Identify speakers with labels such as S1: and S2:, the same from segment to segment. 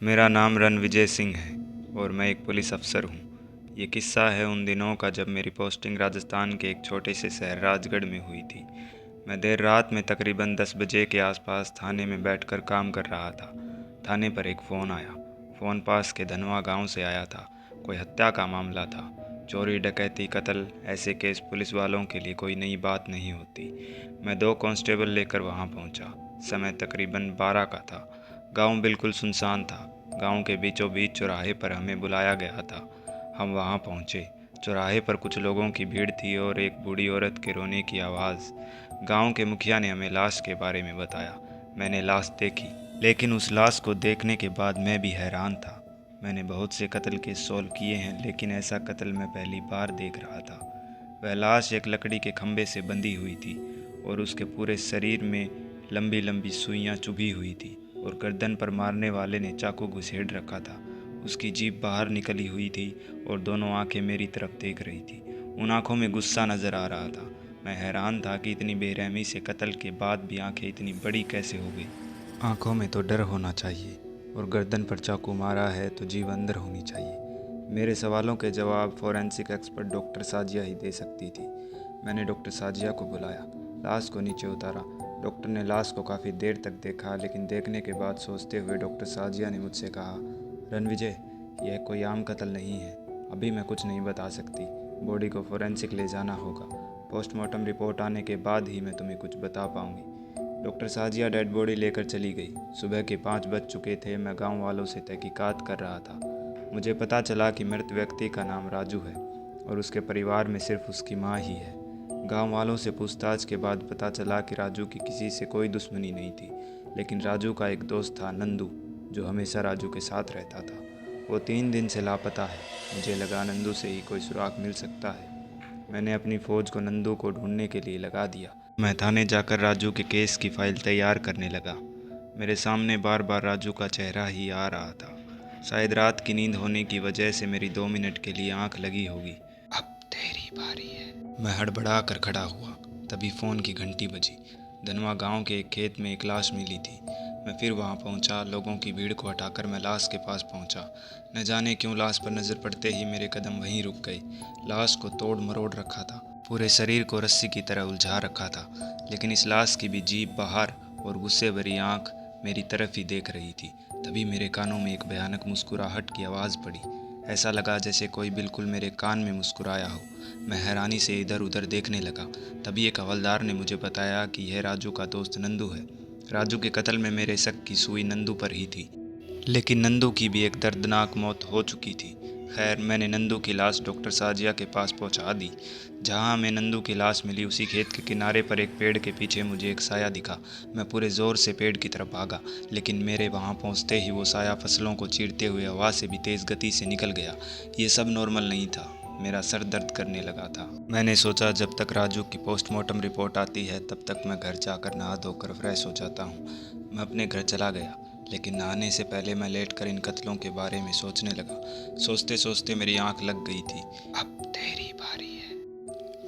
S1: मेरा नाम रणविजय सिंह है और मैं एक पुलिस अफसर हूँ। ये किस्सा है उन दिनों का जब मेरी पोस्टिंग राजस्थान के एक छोटे से शहर राजगढ़ में हुई थी। मैं देर रात में तकरीबन 10 बजे के आसपास थाने में बैठकर काम कर रहा था। थाने पर एक फ़ोन आया। फ़ोन पास के धनवा गांव से आया था। कोई हत्या का मामला था। चोरी, डकैती, कत्ल, ऐसे केस पुलिस वालों के लिए कोई नई बात नहीं होती। मैं 2 कांस्टेबल लेकर वहां पहुंचा। समय तकरीबन 12 का था। गांव बिल्कुल सुनसान था। गांव के बीचों बीच चौराहे पर हमें बुलाया गया था। हम वहां पहुंचे। चौराहे पर कुछ लोगों की भीड़ थी और एक बूढ़ी औरत के रोने की आवाज़। गांव के मुखिया ने हमें लाश के बारे में बताया। मैंने लाश देखी, लेकिन उस लाश को देखने के बाद मैं भी हैरान था। मैंने बहुत से कत्ल केस सॉल्व किए हैं, लेकिन ऐसा कत्ल मैं पहली बार देख रहा था। वह लाश एक लकड़ी के खंभे से बंधी हुई थी और उसके पूरे शरीर में लंबी लंबी सुइयां चुभी हुई थी और गर्दन पर मारने वाले ने चाकू घुसेड़ रखा था। उसकी जीभ बाहर निकली हुई थी और दोनों आंखें मेरी तरफ देख रही थी। उन आंखों में गुस्सा नजर आ रहा था। मैं हैरान था कि इतनी बेरहमी से कत्ल के बाद भी आंखें इतनी बड़ी कैसे हो गई। आंखों में तो डर होना चाहिए, और गर्दन पर चाकू मारा है तो जीभ अंदर होनी चाहिए। मेरे सवालों के जवाब फोरेंसिक एक्सपर्ट डॉक्टर साजिया ही दे सकती थी। मैंने डॉक्टर साजिया को बुलाया, लाश को नीचे उतारा। डॉक्टर ने लाश को काफ़ी देर तक देखा, लेकिन देखने के बाद सोचते हुए डॉक्टर साजिया ने मुझसे कहा, रणविजय, यह कोई आम कत्ल नहीं है। अभी मैं कुछ नहीं बता सकती। बॉडी को फोरेंसिक ले जाना होगा। पोस्टमार्टम रिपोर्ट आने के बाद ही मैं तुम्हें कुछ बता पाऊंगी। डॉक्टर साजिया डेड बॉडी लेकर चली गई। सुबह के 5 बज चुके थे। मैं गांव वालों से तहकीकात कर रहा था। मुझे पता चला कि मृत व्यक्ति का नाम राजू है और उसके परिवार में सिर्फ उसकी माँ ही है। गांव वालों से पूछताछ के बाद पता चला कि राजू की किसी से कोई दुश्मनी नहीं थी, लेकिन राजू का एक दोस्त था, नंदू, जो हमेशा राजू के साथ रहता था। वो 3 दिन से लापता है। मुझे लगा नंदू से ही कोई सुराग मिल सकता है। मैंने अपनी फ़ौज को नंदू को ढूंढने के लिए लगा दिया। मैं थाने जाकर राजू के केस की फाइल तैयार करने लगा। मेरे सामने बार बार राजू का चेहरा ही आ रहा था। शायद रात की नींद होने की वजह से मेरी 2 मिनट के लिए आंख लगी होगी। अब तेरी बारी है। मैं हड़बड़ा कर खड़ा हुआ। तभी फ़ोन की घंटी बजी। धनवा गांव के एक खेत में एक लाश मिली थी। मैं फिर वहां पहुंचा। लोगों की भीड़ को हटाकर मैं लाश के पास पहुंचा। न जाने क्यों लाश पर नज़र पड़ते ही मेरे कदम वहीं रुक गए। लाश को तोड़ मरोड़ रखा था। पूरे शरीर को रस्सी की तरह उलझा रखा था, लेकिन इस लाश की भी जीभ बाहर और गुस्से भरी आंख मेरी तरफ ही देख रही थी। तभी मेरे कानों में एक भयानक मुस्कुराहट की आवाज़ पड़ी। ऐसा लगा जैसे कोई बिल्कुल मेरे कान में मुस्कुराया हो। मैं हैरानी से इधर उधर देखने लगा। तभी एक हवलदार ने मुझे बताया कि यह राजू का दोस्त नंदू है। राजू के कत्ल में मेरे शक की सुई नंदू पर ही थी, लेकिन नंदू की भी एक दर्दनाक मौत हो चुकी थी। खैर, मैंने नंदू की लाश डॉक्टर साजिया के पास पहुंचा दी। जहां हमें नंदू की लाश मिली, उसी खेत के किनारे पर एक पेड़ के पीछे मुझे एक साया दिखा। मैं पूरे ज़ोर से पेड़ की तरफ भागा, लेकिन मेरे वहां पहुंचते ही वो साया फसलों को चीरते हुए हवा से भी तेज़ गति से निकल गया। ये सब नॉर्मल नहीं था। मेरा सर दर्द करने लगा था। मैंने सोचा जब तक राजू की पोस्टमार्टम रिपोर्ट आती है तब तक मैं घर जाकर नहा धोकर फ्रेश हो जाता हूँ। मैं अपने घर चला गया, लेकिन नहाने से पहले मैं लेटकर इन कत्लों के बारे में सोचने लगा। सोचते सोचते मेरी आंख लग गई थी। अब तेरी बारी है।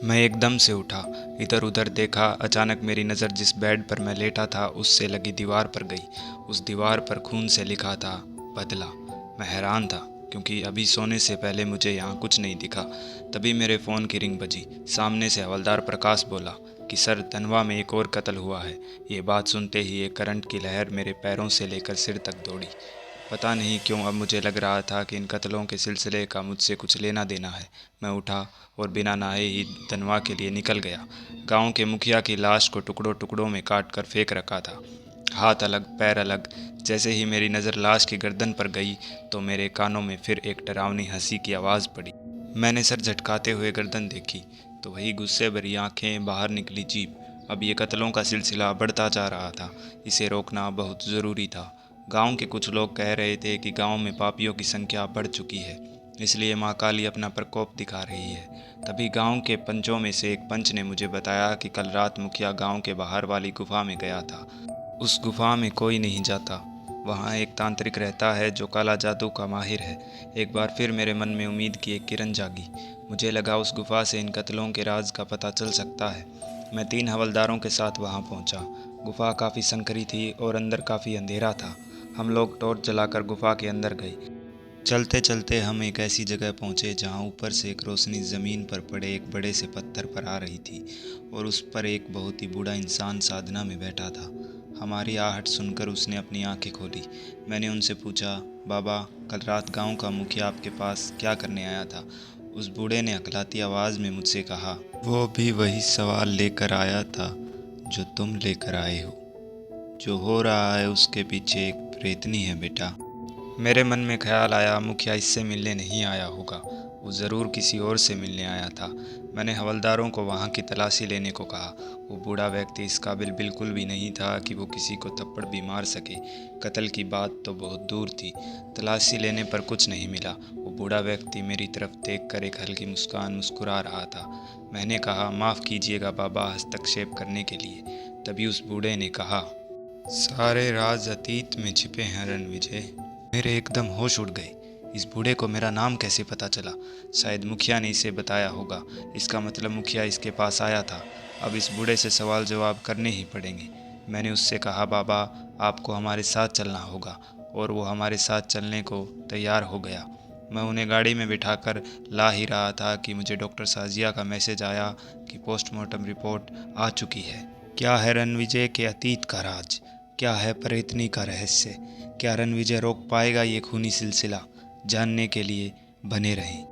S1: मैं एकदम से उठा, इधर उधर देखा। अचानक मेरी नज़र जिस बेड पर मैं लेटा था उससे लगी दीवार पर गई। उस दीवार पर खून से लिखा था, बदला। मैं हैरान था, क्योंकि अभी सोने से पहले मुझे यहाँ कुछ नहीं दिखा। तभी मेरे फ़ोन की रिंग बजी। सामने से हवलदार प्रकाश बोला कि सर, धनवा में एक और कत्ल हुआ है। ये बात सुनते ही एक करंट की लहर मेरे पैरों से लेकर सिर तक दौड़ी। पता नहीं क्यों अब मुझे लग रहा था कि इन कत्लों के सिलसिले का मुझसे कुछ लेना देना है। मैं उठा और बिना नहाए ही धनवा के लिए निकल गया। गांव के मुखिया की लाश को टुकड़ों टुकड़ों में काट कर फेंक रखा था, हाथ अलग पैर अलग। जैसे ही मेरी नज़र लाश की गर्दन पर गई तो मेरे कानों में फिर एक डरावनी हंसी की आवाज़ पड़ी। मैंने सर झटकाते हुए गर्दन देखी तो वही गुस्से भरी आंखें, बाहर निकली जीभ। अब ये कत्लों का सिलसिला बढ़ता जा रहा था। इसे रोकना बहुत ज़रूरी था। गांव के कुछ लोग कह रहे थे कि गांव में पापियों की संख्या बढ़ चुकी है, इसलिए माँ काली अपना प्रकोप दिखा रही है। तभी गांव के पंचों में से एक पंच ने मुझे बताया कि कल रात मुखिया गांव के बाहर वाली गुफा में गया था। उस गुफा में कोई नहीं जाता। वहाँ एक तांत्रिक रहता है जो काला जादू का माहिर है। एक बार फिर मेरे मन में उम्मीद की एक किरण जागी। मुझे लगा उस गुफा से इन कत्लों के राज का पता चल सकता है। मैं 3 हवलदारों के साथ वहाँ पहुँचा। गुफा काफ़ी संकरी थी और अंदर काफ़ी अंधेरा था। हम लोग टॉर्च जलाकर गुफा के अंदर गए। चलते चलते हम एक ऐसी जगह पहुंचे जहां ऊपर से एक रोशनी ज़मीन पर पड़े एक बड़े से पत्थर पर आ रही थी और उस पर एक बहुत ही बूढ़ा इंसान साधना में बैठा था। हमारी आहट सुनकर उसने अपनी आंखें खोली। मैंने उनसे पूछा, बाबा, कल रात गांव का मुखिया आपके पास क्या करने आया था? उस बूढ़े ने हकलाती आवाज़ में मुझसे कहा, वो भी वही सवाल लेकर आया था जो तुम लेकर आए हो। जो हो रहा है उसके पीछे एक प्रेतनी है बेटा। मेरे मन में ख्याल आया, मुखिया इससे मिलने नहीं आया होगा, वो ज़रूर किसी और से मिलने आया था। मैंने हवलदारों को वहाँ की तलाशी लेने को कहा। वो बूढ़ा व्यक्ति इस काबिल बिल्कुल भी नहीं था कि वो किसी को थप्पड़ भी मार सके। कत्ल की बात तो बहुत दूर थी। तलाशी लेने पर कुछ नहीं मिला। वो बूढ़ा व्यक्ति मेरी तरफ देखकर एक हल्की मुस्कान मुस्कुरा रहा था। मैंने कहा, माफ़ कीजिएगा बाबा, हस्तक्षेप करने के लिए। तभी उस बूढ़े ने कहा, सारे राज अतीत में छिपे हैं रणविजय। मेरे एकदम होश उड़ गए। इस बूढ़े को मेरा नाम कैसे पता चला? शायद मुखिया ने इसे बताया होगा। इसका मतलब मुखिया इसके पास आया था। अब इस बूढ़े से सवाल जवाब करने ही पड़ेंगे। मैंने उससे कहा, बाबा, आपको हमारे साथ चलना होगा। और वो हमारे साथ चलने को तैयार हो गया। मैं उन्हें गाड़ी में बिठाकर ला ही रहा था कि मुझे डॉक्टर साजिया का मैसेज आया कि पोस्टमार्टम रिपोर्ट आ चुकी है। क्या है रणविजय के अतीत का राज? क्या है प्रेतनी का रहस्य? क्या रणविजय रोक पाएगा ये खूनी सिलसिला? जानने के लिए बने रहें।